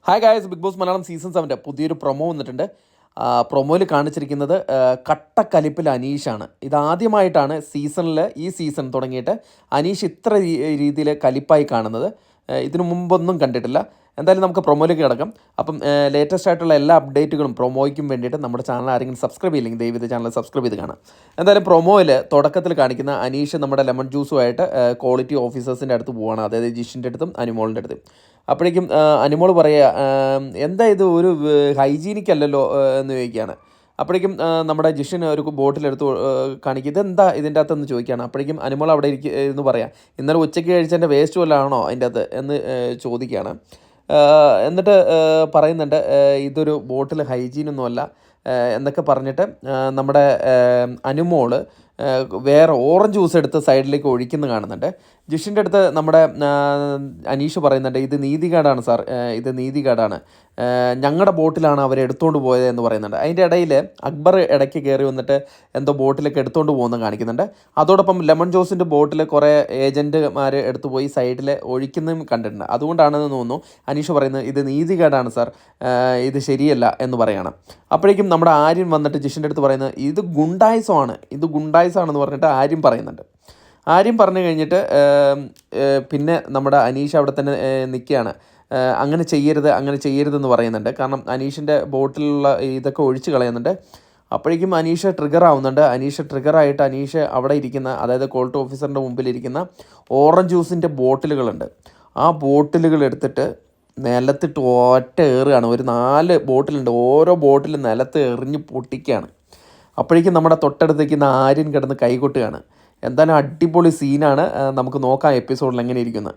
Hi guys, Bigg Boss Malayalam season 7 പുതിയൊരു promo വന്നിട്ടുണ്ട്. പ്രൊമോയിൽ കാണിച്ചിരിക്കുന്നത് കട്ടക്കലിപ്പിൽ അനീഷാണ്. ഇതാദ്യമായിട്ടാണ് ഈ സീസൺ തുടങ്ങിയിട്ട് അനീഷ് ഇത്ര രീതിയിൽ കലിപ്പായി കാണുന്നത്. ഇതിനു മുമ്പൊന്നും കണ്ടിട്ടില്ല. എന്തായാലും നമുക്ക് പ്രൊമോയിലേക്ക് കിടക്കാം. അപ്പം ലേറ്റസ്റ്റ് ആയിട്ടുള്ള എല്ലാ അപ്ഡേറ്റുകളും പ്രൊമോയ്ക്കും വേണ്ടിയിട്ട് നമ്മുടെ ചാനൽ ആരെങ്കിലും സബ്സ്ക്രൈബ് ചെയ്യില്ലെങ്കിൽ ദയവ് ചാനൽ സബ്സ്ക്രൈബ് ചെയ്ത് കാണാം. എന്തായാലും പ്രൊമോയിൽ തുടക്കത്തിൽ കാണിക്കുന്ന അനീഷ് നമ്മുടെ ലെമൺ ജ്യൂസുമായിട്ട് ക്വാളിറ്റി ഓഫീസേഴ്സിൻ്റെ അടുത്ത് പോവുകയാണ്, അതായത് ജിഷിൻ്റെ അടുത്തും അനുമോളിൻ്റെ അടുത്തും. അപ്പോഴേക്കും അനുമോൾ പറയുക, എന്താ ഇത് ഒരു ഹൈജീനിക് അല്ലല്ലോ എന്ന് ചോദിക്കുകയാണ്. അപ്പോഴേക്കും നമ്മുടെ ജിഷൻ ഒരു ബോട്ടിലെടുത്ത് കാണിക്കും, ഇതെന്താ ഇതിൻ്റെ അകത്തെന്ന് ചോദിക്കുകയാണ്. അപ്പോഴേക്കും അനുമോൾ അവിടെ എന്ന് പറയാം, ഇന്നലെ ഉച്ചയ്ക്ക് കഴിച്ചതിൻ്റെ വേസ്റ്റ് വല്ലതാണോ അതിൻ്റെ അകത്ത് എന്ന് ചോദിക്കുകയാണ്. എന്നിട്ട് പറയുന്നുണ്ട്, ഇതൊരു ബോട്ടിൽ ഹൈജീനൊന്നുമല്ല എന്നൊക്കെ പറഞ്ഞിട്ട് നമ്മുടെ അനുമോള് വേറെ ഓറഞ്ച് ജ്യൂസ് എടുത്ത് സൈഡിലേക്ക് ഒഴിക്കുന്ന കാണുന്നുണ്ട്. ജിഷിൻ്റെ അടുത്ത് നമ്മുടെ അനീഷ് പറയുന്നുണ്ട്, ഇത് നീതികേടാണ് സാർ, ഇത് നീതികേടാണ്, ഞങ്ങളുടെ ബോട്ടിലാണ് അവർ എടുത്തുകൊണ്ട് പോയത് എന്ന് പറയുന്നുണ്ട്. അതിൻ്റെ ഇടയിൽ അക്ബർ ഇടയ്ക്ക് കയറി വന്നിട്ട് എന്തോ ബോട്ടിലൊക്കെ എടുത്തുകൊണ്ട് പോകുന്നത് കാണിക്കുന്നുണ്ട്. അതോടൊപ്പം ലെമൺ ജ്യൂസിൻ്റെ ബോട്ടിൽ കുറേ ഏജൻറ്റുമാർ എടുത്തു പോയി സൈഡിൽ ഒഴിക്കുന്നതും കണ്ടിട്ടുണ്ട്. അതുകൊണ്ടാണെന്ന് തോന്നുന്നു അനീഷ് പറയുന്നത്, ഇത് നീതികേടാണ് സാർ, ഇത് ശരിയല്ല എന്ന് പറയണം. അപ്പോഴേക്കും നമ്മുടെ ആര്യൻ വന്നിട്ട് ജിഷിൻ്റെ അടുത്ത് പറയുന്നത്, ഇത് ഗുണ്ടായിസമാണെന്ന് പറഞ്ഞിട്ട് ആര്യൻ പറയുന്നുണ്ട്. ആര്യം പറഞ്ഞു കഴിഞ്ഞിട്ട് പിന്നെ നമ്മുടെ അനീഷ് അവിടെ തന്നെ നിൽക്കുകയാണ്. അങ്ങനെ ചെയ്യരുതെന്ന് പറയുന്നുണ്ട്. കാരണം അനീഷിൻ്റെ ബോട്ടിലുള്ള ഇതൊക്കെ ഒഴിച്ച് കളയുന്നുണ്ട്. അപ്പോഴേക്കും അനീഷ് ട്രിഗർ ആവുന്നുണ്ട്. അനീഷ് അവിടെ ഇരിക്കുന്ന, അതായത് ക്വാളിറ്റി ഓഫീസറിൻ്റെ മുമ്പിലിരിക്കുന്ന ഓറഞ്ച് ജ്യൂസിൻ്റെ ബോട്ടിലുകളുണ്ട്. ആ ബോട്ടിലുകൾ എടുത്തിട്ട് നിലത്തിട്ട് ഒറ്റ ഏറുകയാണ്. ഒരു 4 ബോട്ടിലുണ്ട്, ഓരോ ബോട്ടിലും നിലത്ത് എറിഞ്ഞ് പൊട്ടിക്കുകയാണ്. അപ്പോഴേക്കും നമ്മുടെ തൊട്ടടുത്തേക്കുന്ന ആര്യൻ കിടന്ന് കൈകൊട്ടുകയാണ്. എന്തായാലും അടിപൊളി സീനാണ്. നമുക്ക് നോക്കാം എപ്പിസോഡിൽ എങ്ങനെ ഇരിക്കുന്നത്.